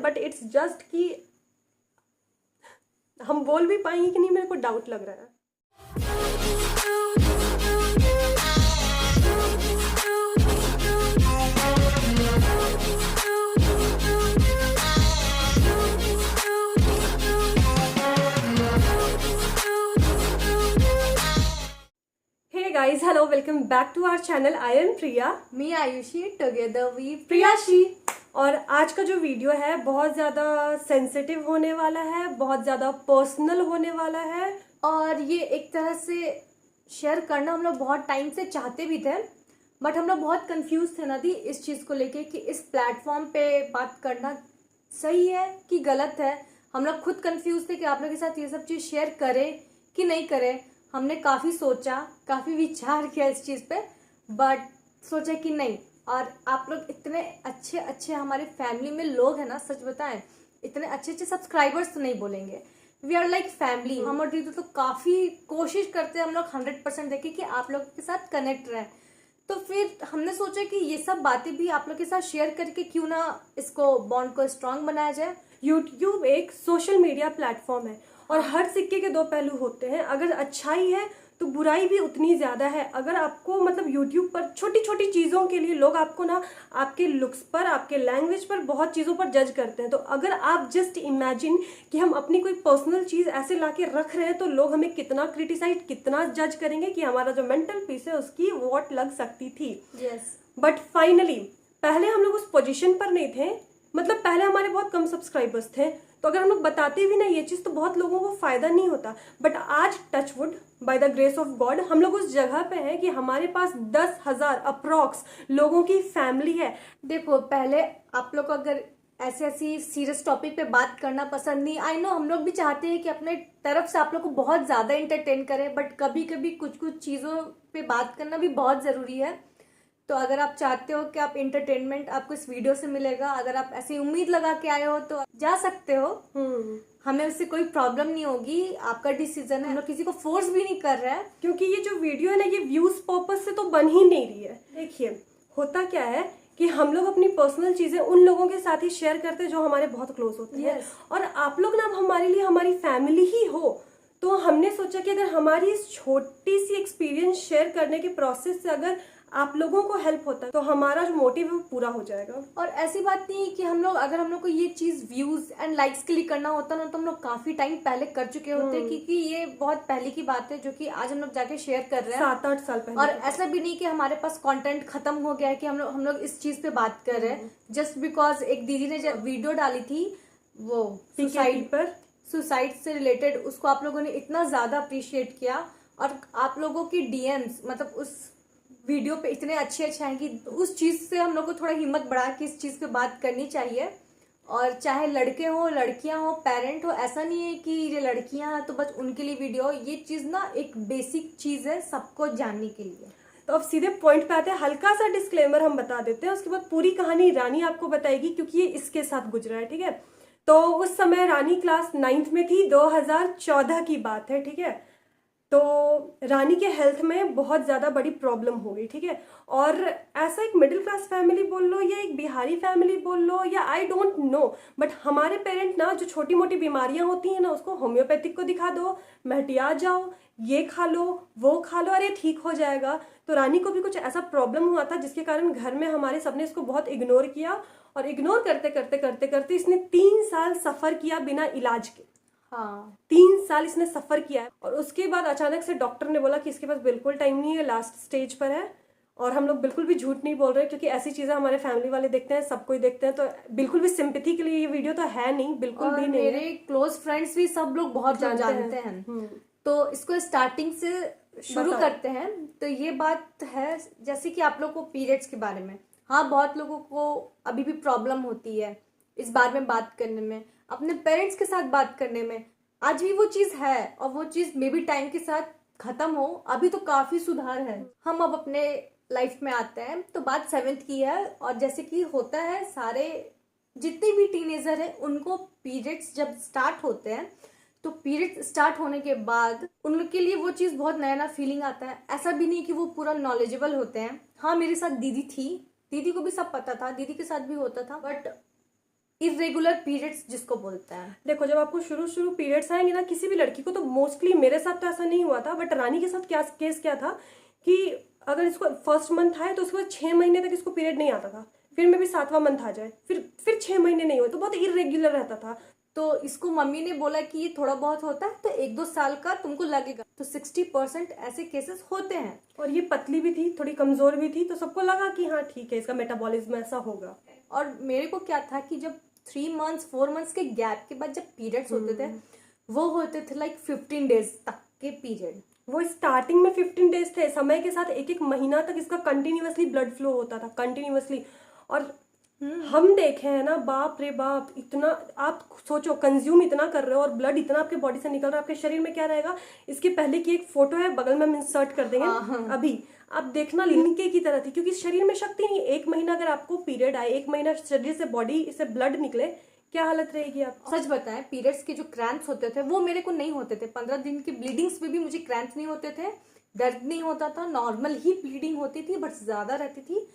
But it's just कि हम बोल भी पाएंगे कि नहीं, मेरे को डाउट लग रहा है। Hey guys, hello, welcome back to our channel. I am Priya. Me Ayushi, together we प्रियाशी। और आज का जो वीडियो है बहुत ज़्यादा सेंसिटिव होने वाला है, बहुत ज़्यादा पर्सनल होने वाला है। और ये एक तरह से शेयर करना हम लोग बहुत टाइम से चाहते भी थे, बट हम लोग बहुत कंफ्यूज थे ना दी इस चीज़ को लेके कि इस प्लेटफॉर्म पे बात करना सही है कि गलत है। हम लोग खुद कंफ्यूज थे कि आप लोग के साथ ये सब चीज़ शेयर करें कि नहीं करें। हमने काफ़ी सोचा, काफ़ी विचार किया इस चीज़ पे, बट सोचा कि नहीं। और आप लोग इतने अच्छे अच्छे हमारे फैमिली में लोग हैं ना, सच बताएं इतने अच्छे अच्छे सब्सक्राइबर्स तो नहीं बोलेंगे, वी आर लाइक फैमिली। हम और दीदी तो काफ़ी कोशिश करते हैं हम लोग 100% देखें कि आप लोग के साथ कनेक्ट रहें। तो फिर हमने सोचा कि ये सब बातें भी आप लोग के साथ शेयर करके क्यों ना इसको बॉन्ड को स्ट्रांग बनाया जाए। यूट्यूब एक सोशल मीडिया प्लेटफॉर्म है और हर सिक्के के दो पहलू होते हैं। अगर अच्छाई है तो बुराई भी उतनी ज़्यादा है। अगर आपको मतलब यूट्यूब पर छोटी छोटी चीज़ों के लिए लोग आपको ना आपके लुक्स पर, आपके लैंग्वेज पर, बहुत चीज़ों पर जज करते हैं, तो अगर आप जस्ट इमेजिन कि हम अपनी कोई पर्सनल चीज़ ऐसे ला के रख रहे हैं तो लोग हमें कितना क्रिटिसाइज, कितना जज करेंगे कि हमारा जो मेंटल पीस है उसकी वॉट लग सकती थी। यस। बट फाइनली पहले हम लोग उस पोजीशन पर नहीं थे, मतलब पहले हमारे बहुत कम सब्सक्राइबर्स थे, तो अगर हम लोग बताते भी ना ये चीज़ तो बहुत लोगों को फायदा नहीं होता। बट आज touch would by the grace of God हम लोग उस जगह पे हैं कि हमारे पास 10,000 अप्रॉक्स लोगों की फैमिली है। देखो, पहले आप लोग को अगर ऐसी सीरियस टॉपिक पे बात करना पसंद नहीं, आई नो हम लोग भी चाहते हैं कि अपने तरफ से आप लोग को बहुत ज़्यादा इंटरटेन करें, बट कभी कभी कुछ कुछ चीज़ों पे बात करना भी बहुत ज़रूरी है। तो अगर आप चाहते हो कि आप इंटरटेनमेंट आपको इस वीडियो से मिलेगा, अगर आप ऐसी उम्मीद लगा के आए हो तो जा सकते हो। हमें उससे कोई प्रॉब्लम नहीं होगी, आपका डिसीजन है, हम लोग किसी को फोर्स भी नहीं कर रहे हैं। क्योंकि ये जो वीडियो है ना, ये व्यूज पर्पस से तो बन ही नहीं रही है। देखिए होता क्या है कि हम लोग अपनी पर्सनल चीजें उन लोगों के साथ ही शेयर करते हैं जो हमारे बहुत क्लोज होते हैं। और आप लोग ना अब हमारे लिए हमारी फैमिली ही हो, तो हमने सोचा कि अगर हमारी इस छोटी सी एक्सपीरियंस शेयर करने के प्रोसेस से अगर आप लोगों को हेल्प होता है तो हमारा जो मोटिव है वो पूरा हो जाएगा। और ऐसी बात नहीं है कि हम लोग, अगर हम लोग को ये चीज व्यूज एंड लाइक्स के लिए करना होता ना तो हम लोग काफी टाइम पहले कर चुके होते, क्योंकि ये बहुत पहले की बात है जो कि आज हम लोग जाके शेयर कर रहे हैं 7-8 साल पहले। और ऐसा भी नहीं कि हमारे पास कंटेंट खत्म हो गया है कि हम लोग इस चीज पे बात कर रहे हैं जस्ट बिकॉज एक दीदी ने जब वीडियो डाली थी वो सुसाइड से रिलेटेड, उसको आप लोगों ने इतना ज्यादा अप्रिशिएट किया और आप लोगों की डीएम्स मतलब उस वीडियो पे इतने अच्छे हैं कि उस चीज से हम लोग को थोड़ा हिम्मत बढ़ा कि इस चीज पे बात करनी चाहिए। और चाहे लड़के हो, लड़कियां हो, पेरेंट हो, ऐसा नहीं है कि ये लड़कियां हैं तो बस उनके लिए वीडियो, ये चीज ना एक बेसिक चीज है सबको जानने के लिए। तो अब सीधे पॉइंट पे आते हैं। हल्का सा डिस्क्लेमर हम बता देते हैं, उसके बाद पूरी कहानी रानी आपको बताएगी क्योंकि ये इसके साथ गुजरा है। ठीक है, तो उस समय रानी क्लास 9th में थी, 2014 की बात है। ठीक है, तो रानी के हेल्थ में बहुत ज़्यादा बड़ी प्रॉब्लम हो गई। ठीक है, और ऐसा एक मिडिल क्लास फैमिली बोल लो या एक बिहारी फैमिली बोल लो या आई डोंट नो, बट हमारे पेरेंट ना जो छोटी मोटी बीमारियां होती हैं ना उसको होम्योपैथिक को दिखा दो, महटिया जाओ, ये खा लो, वो खा लो, अरे ठीक हो जाएगा। तो रानी को भी कुछ ऐसा प्रॉब्लम हुआ था जिसके कारण घर में हमारे सबने इसको बहुत इग्नोर किया और इग्नोर करते करते करते करते इसने 3 साल सफ़र किया बिना इलाज के। हाँ, 3 साल इसने सफर किया है और उसके बाद अचानक से डॉक्टर ने बोला कि इसके पास बिल्कुल टाइम नहीं है, लास्ट स्टेज पर है। और हम लोग बिल्कुल भी झूठ नहीं बोल रहे क्योंकि ऐसी चीजें हमारे फैमिली वाले देखते हैं, सब कोई देखते हैं, तो बिल्कुल भी सिंपैथी के लिए ये वीडियो तो है नहीं, बिल्कुल भी नहीं। मेरे क्लोज फ्रेंड्स भी सब लोग बहुत जानते हैं। तो इसको स्टार्टिंग से शुरू करते हैं। तो ये बात है जैसे कि आप लोग को पीरियड्स के बारे में, हाँ बहुत लोगों को अभी भी प्रॉब्लम होती है इस बारे में बात करने में, अपने पेरेंट्स के साथ बात करने में। आज भी वो चीज़ है और वो चीज़ मे बी टाइम के साथ खत्म हो, अभी तो काफ़ी सुधार है। हम अब अपने लाइफ में आते हैं तो बात 7th की है। और जैसे कि होता है सारे जितने भी टीनेजर हैं उनको पीरियड्स जब स्टार्ट होते हैं तो पीरियड्स स्टार्ट होने के बाद उनके लिए वो चीज़ बहुत नया नया फीलिंग आता है। ऐसा भी नहीं कि वो पूरा नॉलेजेबल होते हैं। हाँ, मेरे साथ दीदी थी, दीदी को भी सब पता था, दीदी के साथ भी होता था, बट इरेगुलर पीरियड्स जिसको बोलते हैं। देखो, जब आपको शुरू शुरू पीरियड्स आएंगे ना किसी भी लड़की को, तो मोस्टली मेरे साथ तो ऐसा नहीं हुआ था, बट रानी के साथ क्या केस क्या था कि अगर इसको फर्स्ट मंथ आए तो उसके बाद 6 महीने तक इसको पीरियड नहीं आता था, फिर में भी 7वां मंथ आ जाए, फिर 6 महीने नहीं हुए, तो बहुत इरेग्युलर रहता था। तो इसको मम्मी ने बोला कि ये थोड़ा बहुत होता है तो 1-2 साल का तुमको लगेगा, तो 60% ऐसे केसेस होते हैं। और ये पतली भी थी, थोड़ी कमजोर भी थी, तो सबको लगा कि हाँ ठीक है, इसका मेटाबॉलिज्म ऐसा होगा। और मेरे को क्या था कि जब 3 मंथ्स 4 मंथ्स के गैप के बाद जब पीरियड्स होते थे, वो होते थे लाइक 15 डेज तक के पीरियड। वो स्टार्टिंग में 15 डेज थे, समय के साथ एक एक महीना तक इसका कंटिन्यूअसली ब्लड फ्लो होता था, कंटिन्यूअसली। और हम देखे हैं ना, बाप रे बाप, इतना आप सोचो, कंज्यूम इतना कर रहे हो और ब्लड इतना आपके बॉडी से निकल रहा है, आपके शरीर में क्या रहेगा। इसके पहले की एक फोटो है, बगल में हम इंसर्ट कर देंगे। अभी आप देखना, लिनके की तरह थी, क्योंकि शरीर में शक्ति नहीं। 1 महीना अगर आपको पीरियड आए, 1 महीना शरीर से बॉडी से ब्लड निकले, क्या हालत रहेगी आप। सच बताएं, पीरियड्स के जो क्रैम्प्स होते थे वो मेरे को नहीं होते थे। 15 दिन की ब्लीडिंग्स में भी मुझे क्रैम्प्स नहीं होते थे, दर्द नहीं होता था, नॉर्मल ही ब्लीडिंग होती थी, बट ज्यादा रहती थी।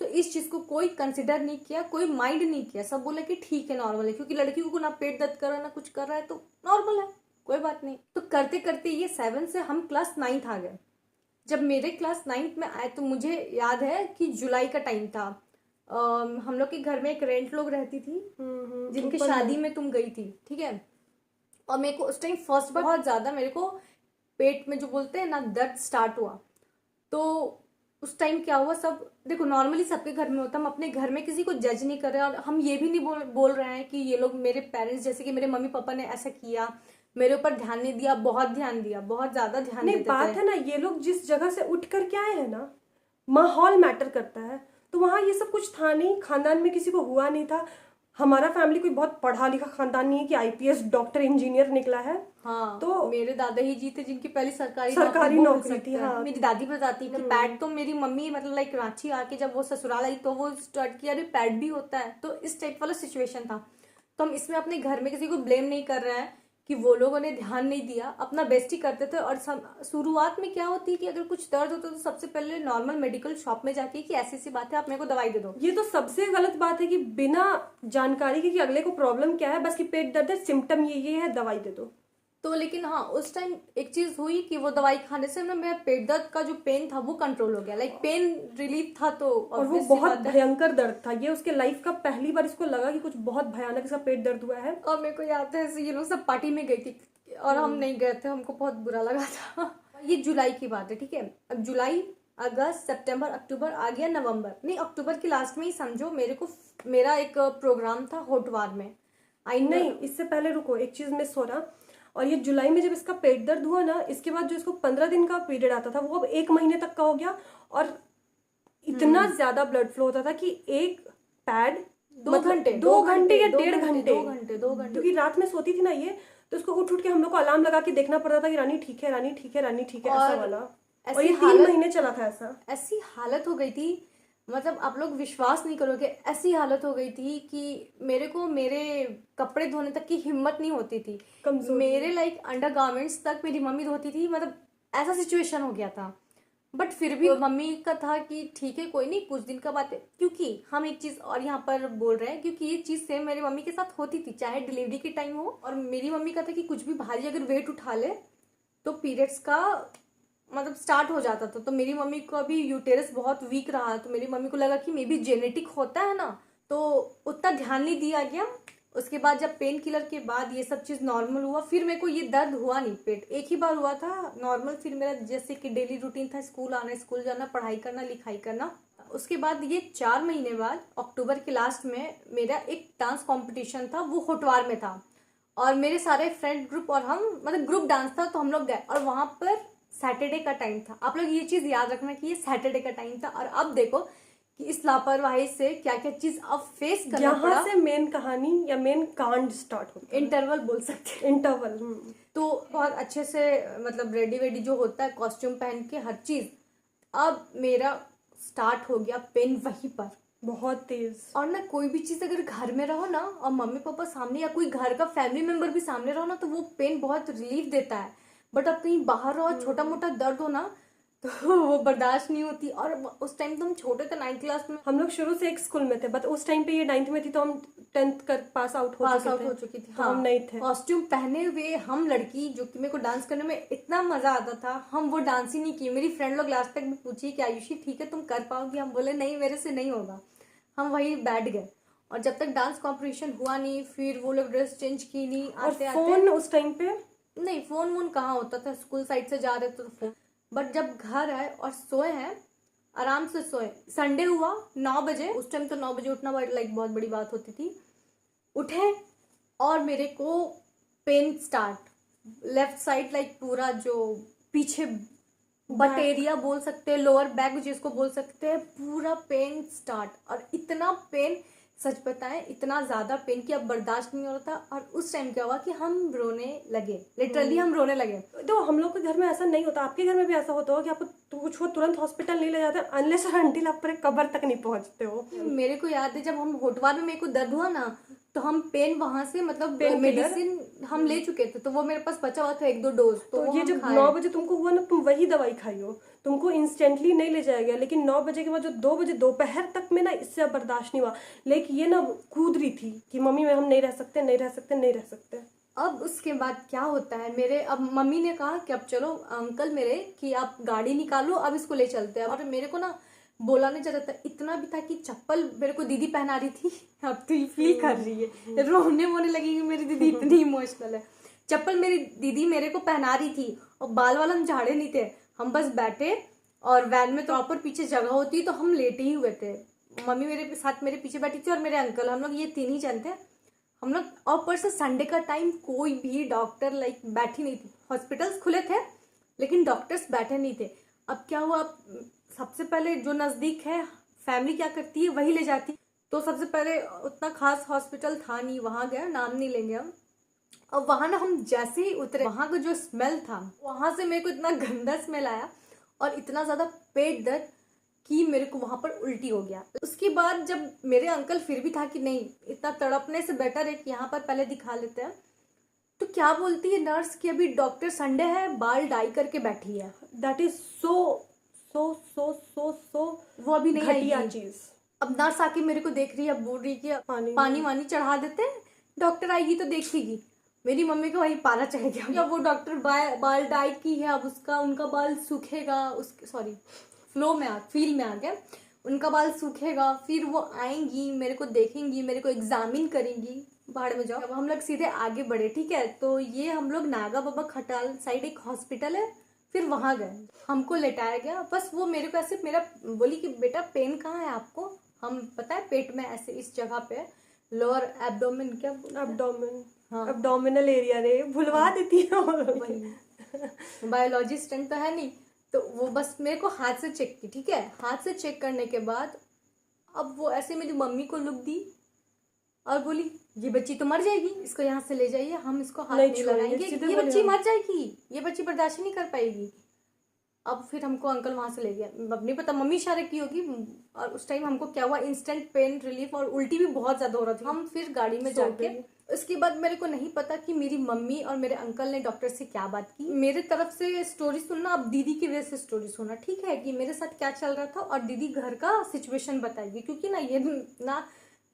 तो इस चीज को कोई कंसिडर नहीं किया, कोई माइंड नहीं किया, सब बोला कि ठीक है, नॉर्मल है, क्योंकि लड़की को ना पेट दर्द कर रहा है ना कुछ कर रहा है, तो नॉर्मल है, कोई बात नहीं। तो करते करते ये 7 से हम क्लास 9th आ गए। जब मेरे क्लास 9th में आए तो मुझे याद है कि जुलाई का टाइम था। हम लोग के घर में एक रेंट लोग रहती थी, जिनकी शादी में तुम गई थी, ठीक है। और मेरे को उस टाइम फर्स्ट बार बहुत ज्यादा मेरे को पेट में जो बोलते हैं ना दर्द स्टार्ट हुआ। तो उस टाइम क्या हुआ, सब देखो नॉर्मली सबके घर में होता है, हम अपने घर में किसी को जज नहीं कर रहे हैं, और हम ये भी नहीं बोल रहे हैं कि ये लोग मेरे पेरेंट्स, जैसे कि मेरे मम्मी पापा ने ऐसा किया, मेरे ऊपर ध्यान नहीं दिया, बहुत ध्यान दिया, बहुत ज्यादा ध्यान नहीं, देते बात थे। है ना, ये लोग जिस जगह से उठ कर के आए हैं ना, माहौल मैटर करता है। तो वहाँ ये सब कुछ था नहीं, खानदान में किसी को हुआ नहीं था। हमारा फैमिली कोई बहुत पढ़ा लिखा खानदान नहीं है कि आईपीएस डॉक्टर इंजीनियर निकला है। हाँ, तो मेरे दादा ही जी थे जिनकी पहली सरकारी नौकरी बोल थी। हाँ, मेरी दादी बताती कि पैड तो मेरी मम्मी मतलब लाइक रांची आके जब वो ससुराल आई तो वो स्टार्ट किया, अरे पैड भी होता है। तो इस टाइप वाला सिचुएशन था। तो हम इसमें अपने घर में किसी को ब्लेम नहीं कर रहे हैं कि वो लोगों ने ध्यान नहीं दिया, अपना बेस्ट ही करते थे। और शुरुआत में क्या होती है कि अगर कुछ दर्द होता तो सबसे पहले नॉर्मल मेडिकल शॉप में जाके कि ऐसी सी बात है, आप मेरे को दवाई दे दो। ये तो सबसे गलत बात है कि बिना जानकारी के कि अगले को प्रॉब्लम क्या है, बस कि पेट दर्द है, सिम्टम ये है, दवाई दे दो। तो लेकिन हाँ, उस टाइम एक चीज हुई कि वो दवाई खाने से ना मेरा पेट दर्द का जो पेन था वो कंट्रोल हो गया, लाइक पेन रिलीफ था। तो और वो बहुत भयंकर दर्द था, ये उसके लाइफ का पहली बार इसको लगा कि कुछ बहुत भयानक इसका पेट दर्द हुआ है। और मेरे को याद है ये लोग सब पार्टी में गई थी और हम नहीं गए थे, हमको बहुत बुरा लगा था। ये जुलाई की बात है, ठीक है। अब जुलाई, अगस्त, सितंबर, अक्टूबर आ गया, नवंबर, नहीं अक्टूबर के लास्ट में ही समझो मेरा एक प्रोग्राम था होटवार में। नहीं, इससे पहले रुको, एक चीज मिस हो रहा। और ये जुलाई में जब इसका पेट दर्द हुआ ना, इसके बाद जो इसको 15 दिन का पीरियड आता था वो अब 1 महीने तक का हो गया। और इतना ज्यादा ब्लड फ्लो होता था कि एक पैड 2 घंटे, 2 घंटे या 1.5 घंटे, 2 घंटे, क्योंकि रात में सोती थी ना ये, तो उसको उठ के हम लोग को अलार्म लगा के देखना पड़ता था कि रानी ठीक है, रानी ठीक है, रानी ठीक है, ऐसा वाला। और ये 3 महीने चला था ऐसा। ऐसी हालत हो गई थी, मतलब आप लोग विश्वास नहीं करोगे, ऐसी हालत हो गई थी कि मेरे को मेरे कपड़े धोने तक की हिम्मत नहीं होती थी। मेरे लाइक अंडरगारमेंट्स तक मेरी मम्मी धोती थी, मतलब ऐसा सिचुएशन हो गया था। बट फिर भी मम्मी का था कि ठीक है, कोई नहीं, कुछ दिन का बात है। क्योंकि हम एक चीज और यहाँ पर बोल रहे हैं, क्योंकि ये चीज सेम मेरी मम्मी के साथ होती थी, चाहे डिलीवरी के टाइम हो। और मेरी मम्मी का था कि कुछ भी भारी अगर वेट उठा ले तो पीरियड्स का मतलब स्टार्ट हो जाता था। तो मेरी मम्मी को अभी यूटेरस बहुत वीक रहा, तो मेरी मम्मी को लगा कि मे बी जेनेटिक होता है ना, तो उतना ध्यान नहीं दिया गया। उसके बाद जब पेन किलर के बाद ये सब चीज़ नॉर्मल हुआ, फिर मेरे को ये दर्द हुआ नहीं, पेट एक ही बार हुआ था नॉर्मल। फिर मेरा जैसे कि डेली रूटीन था, स्कूल आना, स्कूल जाना, पढ़ाई करना, लिखाई करना। उसके बाद ये 4 महीने बाद अक्टूबर के लास्ट में मेरा एक डांस कॉम्पिटिशन था, वो होटवार में था। और मेरे सारे फ्रेंड ग्रुप और हम मतलब ग्रुप डांस था, तो हम लोग गए। और वहाँ पर सैटरडे का टाइम था। आप लोग ये चीज़ याद रखना कि ये सैटरडे का टाइम था। और अब देखो कि इस लापरवाही से क्या क्या चीज अब फेस करना पड़ा। यहाँ से मेन कहानी या मेन कांड स्टार्ट होता है, इंटरवल बोल सकते हैं, इंटरवल। तो बहुत अच्छे से मतलब रेडी वेडी जो होता है, कॉस्ट्यूम पहन के हर चीज। अब मेरा स्टार्ट हो गया पेन वहीं पर, बहुत तेज। और ना कोई भी चीज अगर घर में रहो ना और मम्मी पापा सामने या कोई घर का फैमिली मेंबर भी सामने रहो ना, तो वो पेन बहुत रिलीफ देता है। बट अब कहीं बाहर रहो, छोटा मोटा दर्द हो ना, तो वो बर्दाश्त नहीं होती। और उस टाइम तो हम छोटे थे, 9th क्लास में हम लोग शुरू से एक स्कूल में थे, बट उस टाइम पे ये 9th में थी तो हम 10th कर पास आउट हो पास चुके आउट थे। हो चुकी थी। तो हम नहीं थे। कॉस्ट्यूम पहने हुए हम लड़की, जो कि मेरे को डांस करने में इतना मजा आता था, हम वो डांस ही नहीं की। मेरी फ्रेंड लोग लास्ट तक भी पूछी कि आयुषी ठीक है तुम कर पाओगी, हम बोले नहीं मेरे से नहीं होगा। हम वही बैठ गए। और जब तक डांस कॉम्पिटिशन हुआ नहीं, फिर वो लोग ड्रेस चेंज की नहीं। और आते फोन उस टाइम पे नहीं, फोन वोन कहाँ होता था, स्कूल साइड से जा रहे थे तो फोन। बट जब घर आए और सोए हैं, आराम से सोए। संडे हुआ 9 बजे, उस टाइम तो 9 बजे उठना लाइक बहुत बड़ी बात होती थी। उठे और मेरे को pain start left side, like पूरा जो पीछे बट एरिया बोल सकते हैं, लोअर बैक जिसको बोल सकते हैं, पूरा पेन स्टार्ट। और इतना पेन, सच बताएं इतना ज्यादा पेन कि अब बर्दाश्त नहीं हो रहा था। और उस टाइम क्या हुआ कि हम रोने लगे, लिटरली हम रोने लगे। तो हम लोग के घर में ऐसा नहीं होता, आपके घर में भी ऐसा होता हो कि आपको कुछ हो तुरंत हॉस्पिटल नहीं ले जाते अनलेस और अनटिल आप पूरे कब्र तक नहीं पहुंचते हो। मेरे को याद है जब हम होटवार में मेरे को दर्द हुआ ना, तो हम पेन वहां से मतलब पेन मेडिसिन हम ले चुके थे, तो वो मेरे पास बचा हुआ था 1-2 डोज। तो ये जब 9 बजे तुमको हुआ ना, तुम वही दवाई खाई हो, तुमको इंस्टेंटली नहीं ले जाया गया। लेकिन 9 बजे के बाद जो 2 बजे दोपहर तक में ना, इससे अब बर्दाश्त नहीं हुआ। लेकिन ये ना कूद रही थी कि मम्मी में हम नहीं रह सकते, नहीं रह सकते, नहीं रह सकते। अब उसके बाद क्या होता है, मेरे अब मम्मी ने कहा कि अब चलो अंकल मेरे कि आप गाड़ी निकालो, अब इसको ले चलते हैं। और मेरे को ना बोला नहीं जाता था, इतना भी था कि चप्पल मेरे को दीदी पहना रही थी। अब तो ये फील कर रही है, रोने वोने लगी कि मेरी दीदी इतनी इमोशनल है। चप्पल मेरी दीदी मेरे को पहना रही थी और बाल वाल हम झाड़े नहीं थे, हम बस बैठे। और वैन में प्रॉपर पीछे जगह होती तो हम लेटे ही हुए थे। मम्मी मेरे साथ मेरे पीछे बैठी थी और मेरे अंकल, हम लोग ये 3 ही जन थे हम लोग। और पर से संडे का टाइम कोई भी डॉक्टर लाइक बैठी नहीं थी। हॉस्पिटल्स खुले थे लेकिन डॉक्टर्स बैठे नहीं थे। अब क्या हुआ, सबसे पहले जो नजदीक है फैमिली क्या करती है वही ले जाती। तो सबसे पहले उतना खास हॉस्पिटल था नहीं, वहां गया, नाम नहीं लेंगे हम। और वहां ना हम जैसे ही उतरे, वहां का जो स्मेल था, वहां से मेरे को इतना गंदा स्मेल आया और इतना ज्यादा पेट दर्द कि मेरे को वहां पर उल्टी हो गया। उसके बाद जब मेरे अंकल फिर भी था कि नहीं, इतना तड़पने से बेटर है कि यहाँ पर पहले दिखा लेते हैं, तो क्या बोलती है नर्स कि अभी डॉक्टर संडे है, बाल डाई करके बैठी है। दैट इज सो सो सो सो सो वो अभी नहीं घटिया आएगी। चीज। अब नर्स आके मेरे को देख रही है, अब बोल रही है कि पानी वानी चढ़ा देते हैं, डॉक्टर आएगी तो देखेगी। मेरी मम्मी को वही पारा चढ़ गया। अब वो डॉक्टर बाल डाई की है, अब उनका बाल सूखेगा, उसके सॉरी फील में आ गया, उनका बाल सूखेगा, फिर वो आएंगी, मेरे को देखेंगी, मेरे को एग्जामिन करेंगी, बाहर में जाओ। अब हम लोग सीधे आगे बढ़े, ठीक है। तो ये हम लोग नागा बाबा खटाल साइड एक हॉस्पिटल है, फिर वहां गए, हमको लेटाया गया। बस वो मेरे को ऐसे मेरा बोली कि बेटा पेन कहाँ है आपको, हम पता है पेट में ऐसे इस जगह पे लोअर एब्डोमेन, क्या एब्डोमेन, हाँ एब्डोमिनल एरिया रे, भुलवा देती है। बायोलॉजी स्टूडेंट तो है नहीं, तो वो बस मेरे को हाथ से चेक की, ठीक है। हाथ से चेक करने के बाद अब वो ऐसे मेरी मम्मी को लुक दी और बोली ये बच्ची तो मर जाएगी, इसको यहाँ से ले जाइए, हम इसको हाथ नहीं लगाएंगे, ये बच्ची मर जाएगी, ये बच्ची बर्दाश्त नहीं कर पाएगी। अब फिर हमको अंकल वहां से ले गया, अब नहीं पता मम्मी इशारे की होगी। और उस टाइम हमको क्या हुआ, इंस्टेंट पेन रिलीफ और उल्टी भी बहुत ज्यादा हो रहा था। हम फिर गाड़ी में जाके, उसके बाद मेरे को नहीं पता कि मेरी मम्मी और मेरे अंकल ने डॉक्टर से क्या बात की। मेरे तरफ से स्टोरी सुनना, अब दीदी की वजह से स्टोरी सुनना, ठीक है, कि मेरे साथ क्या चल रहा था और दीदी घर का सिचुएशन बताएगी। क्योंकि ना ये ना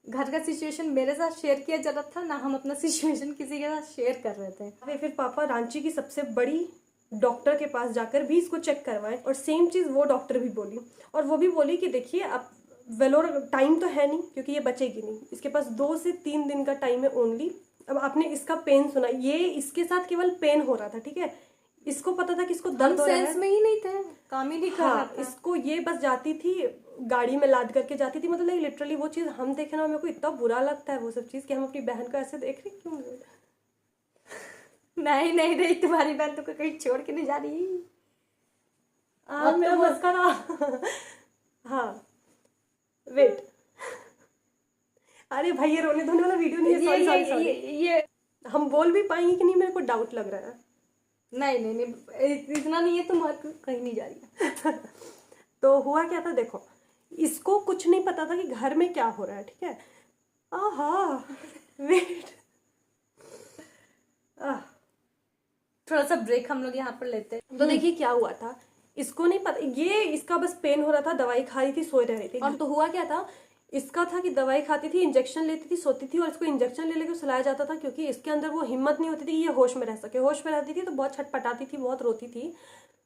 घर का सिचुएशन मेरे साथ शेयर किया जा रहा था, ना हम अपना सिचुएशन किसी के साथ शेयर कर रहे थे। फिर पापा रांची की सबसे बड़ी डॉक्टर के पास जाकर भी इसको चेक करवाए और सेम चीज वो डॉक्टर भी बोली। और वो भी बोली कि देखिए अब वेलोर टाइम तो है नहीं क्योंकि ये बचेगी नहीं, इसके पास 2 से 3 दिन का टाइम है ओनली। अब आपने इसका पेन सुना, ये इसके साथ केवल पेन हो रहा था, ठीक है, इसको पता था कि इसको दर्द हो रहा है, सेंस में ही नहीं थे, काम ही नहीं कर रहा था। इसको ये बस जाती थी गाड़ी में लाद करके जाती थी, मतलब लिटरली वो चीज हम देखे ना, मेरे को इतना बुरा लगता है वो सब चीज कि हम अपनी बहन को ऐसे देख रहे क्यों। नहीं नहीं नहीं, तुम्हारी बहन तो कहीं छोड़ के नहीं जा रही। मेरा बस का ना। हाँ वेट, अरे भाई ये रोने धोने वाला वीडियो नहीं है, सॉरी सॉरी। ये हम बोल भी पाएंगे कि नहीं, मेरे को डाउट लग रहा है। नहीं नहीं नहीं, इतना नहीं है, तुम कहीं नहीं जा रही। तो हुआ क्या था, देखो इसको कुछ नहीं पता था कि घर में क्या हो रहा है, ठीक है। आहा वेट, थोड़ा सा ब्रेक हम लोग यहाँ पर लेते हैं। तो देखिए क्या हुआ था, इसको नहीं पता, ये इसका बस पेन हो रहा था, दवाई खा रही थी, सो रह रही थी। और तो हुआ क्या था, इसका था कि दवाई खाती थी, इंजेक्शन लेती थी, सोती थी, और इसको इंजेक्शन ले लेके सुलाया जाता था क्योंकि इसके अंदर वो हिम्मत नहीं होती थी कि ये होश में रह सके। होश में रहती थी तो बहुत छटपटाती थी, बहुत रोती थी।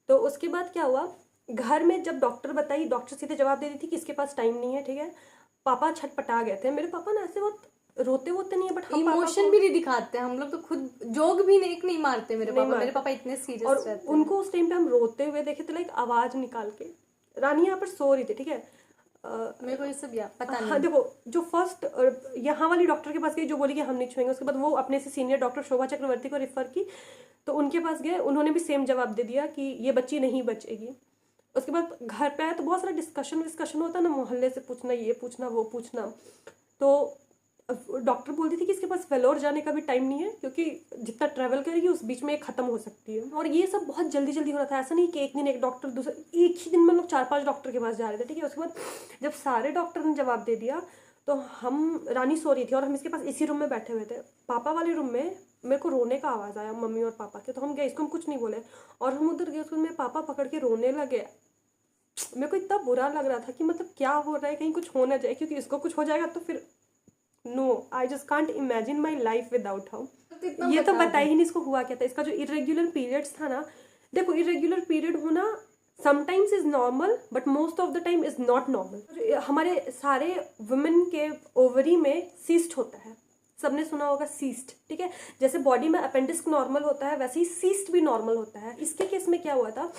तो उसके बाद क्या हुआ, घर में जब डॉक्टर बताई, डॉक्टर सीधे जवाब दे दी थी कि इसके पास टाइम नहीं है, ठीक है। पापा छटपटा गए थे, मेरे पापा ना ऐसे बहुत रोते वोते नहीं है, बट हम इमोशन भी नहीं दिखाते हम लोग, तो खुद जोक भी नहीं मारते मेरे पापा इतने सीरियस और रहते उनको उस टाइम पे हम रोते हुए देखे थे, लाइक आवाज निकाल के। रानी यहाँ पर सो रही थी, ठीक है। मेरे को ये सब पता नहीं। हाँ देखो, जो फर्स्ट यहाँ वाली डॉक्टर के पास गई जो बोली कि हम नहीं छुएंगे, उसके बाद वो अपने से सीनियर डॉक्टर शोभा चक्रवर्ती को रेफर की, तो उनके पास गए, उन्होंने भी सेम जवाब दे दिया कि ये बच्ची नहीं बचेगी। उसके बाद घर पे आया तो बहुत सारा डिस्कशन होता है ना, मोहल्ले से पूछना, ये पूछना, वो पूछना। तो डॉक्टर बोलती थी कि इसके पास वेलोर जाने का भी टाइम नहीं है क्योंकि जितना ट्रैवल करेगी उस बीच में ये खत्म हो सकती है। और ये सब बहुत जल्दी जल्दी हो रहा था, ऐसा नहीं कि एक दिन एक डॉक्टर, दूसरा, एक ही दिन में लोग 4-5 डॉक्टर के पास जा रहे थे, ठीक है। उसके बाद जब सारे डॉक्टर ने जवाब दे दिया तो हम, रानी सो रही थी और हम इसके पास इसी रूम में बैठे हुए थे। पापा वाले रूम में मेरे को रोने का आवाज़ आया, मम्मी और पापा के, तो हम गए, इसको हम कुछ नहीं बोले और हम उधर गए। उसको मेरे पापा पकड़ के रोने लगे। मेरे को इतना बुरा लग रहा था कि मतलब क्या हो रहा है, कहीं कुछ हो ना जाए, क्योंकि इसको कुछ हो जाएगा तो फिर no, I just can't imagine my life without her. ये तो बता ही नहीं इसको हुआ क्या था। इसका जो इरेग्युलर पीरियड्स था ना, देखो इरेग्युलर पीरियड होना sometimes is normal but most of the time is not normal. हमारे सारे वुमेन के ओवरी में सीस्ट होता है, सबने सुना होगा सीस्ट, ठीक है। जैसे बॉडी में अपेंडिक्स नॉर्मल होता है वैसे ही सीस्ट भी नॉर्मल होता है। इसके केस में क्या हुआ था,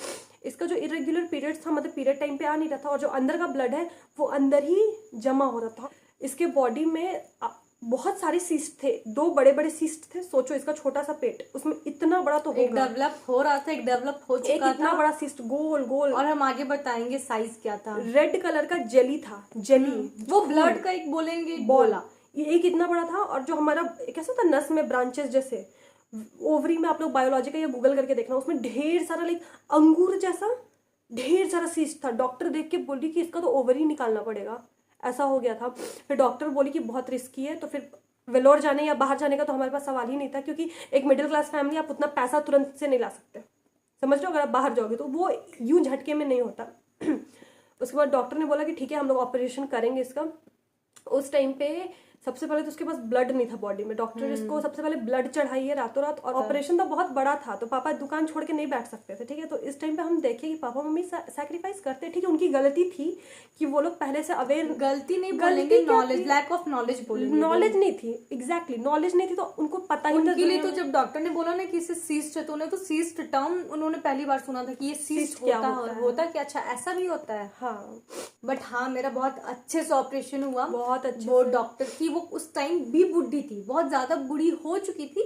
इसका जो इरेग्युलर पीरियड्स था, मतलब पीरियड टाइम पे आ नहीं रहा था और जो अंदर का ब्लड है वो अंदर ही जमा हो रहा था। इसके बॉडी में बहुत सारे सीस्ट थे, 2 बड़े बड़े सीस्ट थे। सोचो इसका छोटा सा पेट, उसमें इतना बड़ा तो एक डेवलप हो रहा था, एक डेवलप हो चुका था, इतना बड़ा सीस्ट गोल गोल। और हम आगे बताएंगे साइज क्या था। रेड कलर का जेली था, जेली, वो ब्लड का एक बोलेंगे बॉल, ये एक इतना बड़ा था। और जो हमारा कैसा था, नस में ब्रांचेस जैसे, ओवरी में आप लोग बायोलॉजी का या गूगल करके देखना, उसमें ढेर सारा लाइक अंगूर जैसा ढेर सारा सीस्ट था। डॉक्टर देख के बोली कि इसका तो ओवरी निकालना पड़ेगा, ऐसा हो गया था। फिर डॉक्टर बोली कि बहुत रिस्की है, तो फिर वेलोर जाने या बाहर जाने का तो हमारे पास सवाल ही नहीं था क्योंकि एक मिडिल क्लास फैमिली, आप उतना पैसा तुरंत से नहीं ला सकते, समझ लो। अगर आप बाहर जाओगे तो वो यूं झटके में नहीं होता। उसके बाद डॉक्टर ने बोला कि ठीक है हम लोग ऑपरेशन करेंगे इसका। उस टाइम पे सबसे पहले तो उसके पास ब्लड नहीं था बॉडी में, डॉक्टर इसको सबसे पहले ब्लड चढ़ाई है रातों रात, और ऑपरेशन तो बहुत बड़ा था तो पापा दुकान छोड़ के नहीं बैठ सकते थे, ठीक है। तो इस टाइम पे हम देखे कि पापा मम्मी सैक्रिफाइस करते, ठीक है। उनकी गलती थी कि वो लोग पहले से अवेयर, गलती नहीं बोलेंगे, नॉलेज, लैक ऑफ नॉलेज बोलेंगे, नॉलेज नहीं थी, एग्जैक्टली नॉलेज नहीं थी, तो उनको पता ही नहीं था। उनके लिए तो जब डॉक्टर ने बोला ना कि इसे सीस्ट है, तो उन्हें तो सीस्ट टर्म उन्होंने पहली बार सुना था कि ये सीस्ट होता कि अच्छा ऐसा भी होता है। हाँ, बट हाँ मेरा बहुत अच्छे से ऑपरेशन हुआ, बहुत अच्छे। वो डॉक्टर की, वो उस टाइम भी बुढ़ी थी, बहुत ज्यादा बुढ़ी हो चुकी थी,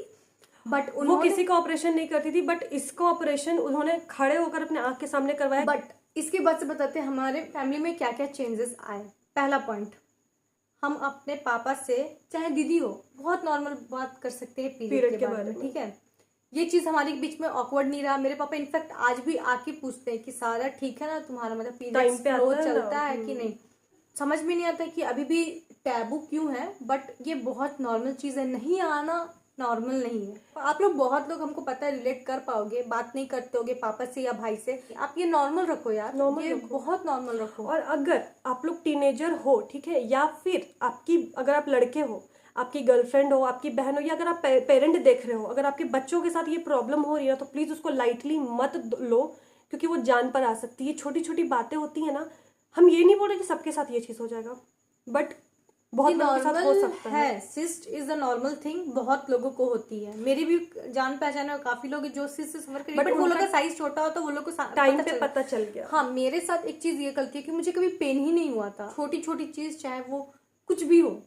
बट वो किसी का ऑपरेशन नहीं करती थी, बट इसका ऑपरेशन उन्होंने खड़े होकर अपने आंख के सामने करवाया। बट इसके बाद से बताते हैं हमारे फैमिली में क्या क्या चेंजेस आए। पहला पॉइंट, हम अपने पापा से, चाहे दीदी हो, बहुत नॉर्मल बात कर सकते हैं पीरियड के बारे में, ठीक है। ये चीज हमारे बीच में ऑकवर्ड नहीं रहा। मेरे पापा इनफैक्ट आज भी आके पूछते हैं कि सारा ठीक है ना तुम्हारा, मतलब पीरियड फ्लो चलता है कि नहीं। समझ में नहीं आता कि अभी भी टैबू क्यों है, बट ये बहुत नॉर्मल चीज है, नहीं आना नॉर्मल नहीं है। आप लोग, बहुत लोग, हमको पता है, रिलेट कर पाओगे, बात नहीं करते होगे पापा से या भाई से, आप ये नॉर्मल रखो यार, ये बहुत नॉर्मल रखो। और अगर आप लोग टीनेजर हो, ठीक है, या फिर आपकी, अगर आप लड़के हो, आपकी गर्लफ्रेंड हो, आपकी बहन हो, या अगर आप पेरेंट देख रहे हो, अगर आपके बच्चों के साथ ये प्रॉब्लम हो रही है तो प्लीज उसको लाइटली मत लो क्योंकि वो जान पर आ सकती है। छोटी छोटी बातें होती है ना, हम ये नहीं बोल रहे कि सबके साथ ये चीज हो जाएगा, बट बहुत लोगों के साथ हो सकता है। Cyst is a normal thing, बहुत लोगों को होती है। मेरी भी जान पहचान में काफी लोग जो सिस्ट से सफर करें, बट वो लोग का साइज छोटा हो तो वो लोग को टाइम पे पता चल गया। हाँ, मेरे साथ एक चीज ये गलती है कि मुझे कभी पेन ही नहीं हुआ था। छोटी छोटी चीज, चाहे वो कुछ भी हो,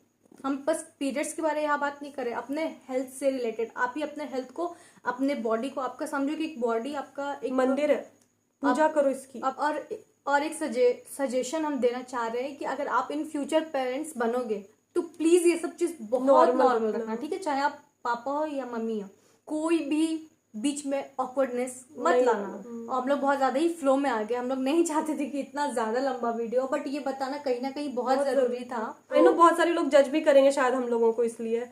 हम बस पीरियड्स के बारे में यहाँ बात नहीं करें, अपने हेल्थ से रिलेटेड। आप ही अपने हेल्थ को, अपने बॉडी को, आपका समझो कि एक बॉडी आपका एक मंदिर है, पूजा करो इसकी। और एक सजेशन हम देना चाह रहे हैं कि अगर आप इन फ्यूचर पेरेंट्स बनोगे तो प्लीज ये सब चीज बहुत नॉर्मल रखना, ठीक है। चाहे आप पापा हो या मम्मी हो, कोई भी बीच में ऑकवर्डनेस मत लाना। और हम लोग बहुत ज्यादा ही फ्लो में आ गए, हम लोग नहीं चाहते थे कि इतना ज्यादा लंबा वीडियो, बट ये बताना कहीं ना कहीं बहुत जरूरी था। बहुत सारे लोग जज भी करेंगे शायद हम लोगों को इसलिए,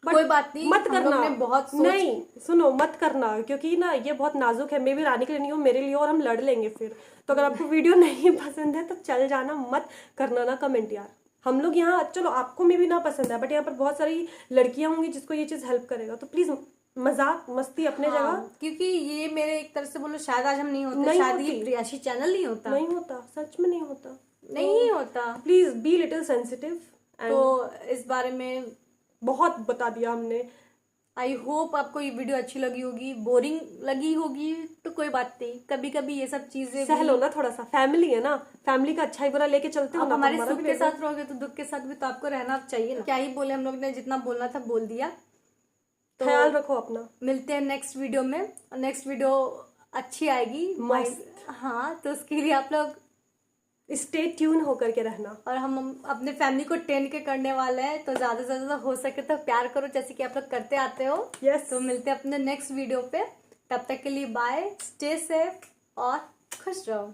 But कोई बात नहीं, मत हम लोग करना। ने बहुत नहीं सुनो, मत करना, क्योंकि ना ये बहुत नाजुक है, मैं भी रानी के लिए नहीं हूँ, मेरे लिए, और हम लड़ लेंगे फिर। तो अगर आपको वीडियो नहीं पसंद है तो चल जाना, मत करना ना कमेंट यार। हम लोग यहाँ, चलो आपको में भी ना पसंद है, बट यहाँ पर बहुत सारी लड़कियां होंगी जिसको ये चीज हेल्प करेगा, तो प्लीज मजाक मस्ती अपने जगह। क्योंकि ये मेरे एक तरह से बोलो शायद आज हम नहीं होते, नहीं शायद ये होती। प्रियाशी चैनल नहीं होता, नहीं होता, सच में नहीं होता, नहीं होता। Please be little sensitive. तो इस बारे में बहुत बता दिया हमने। आई होप आपको ये वीडियो अच्छी लगी होगी, बोरिंग लगी होगी तो कोई बात नहीं, कभी कभी ये सब चीजें सह लो ना थोड़ा सा, फैमिली है ना, फैमिली का अच्छा ही बुरा लेके चलते हो आप ना, तो हमारे हमारा सुख भी के ले लो। साथ रहोगे तो दुख के साथ भी तो आपको रहना चाहिए ना। क्या ही बोले, हम लोग ने जितना बोलना था बोल दिया। तो ख्याल रखो अपना। मिलते हैं नेक्स्ट वीडियो में, और नेक्स्ट वीडियो अच्छी आएगी मस्त। हाँ, तो उसके लिए आप लोग, स्टे ट्यून होकर के रहना। और हम अपने फैमिली को 10 के करने वाले हैं, तो ज्यादा से ज्यादा हो सके तो प्यार करो जैसे कि आप लोग करते आते हो। यस। तो मिलते हैं अपने नेक्स्ट वीडियो पे, तब तक के लिए बाय, स्टे सेफ और खुश रहो।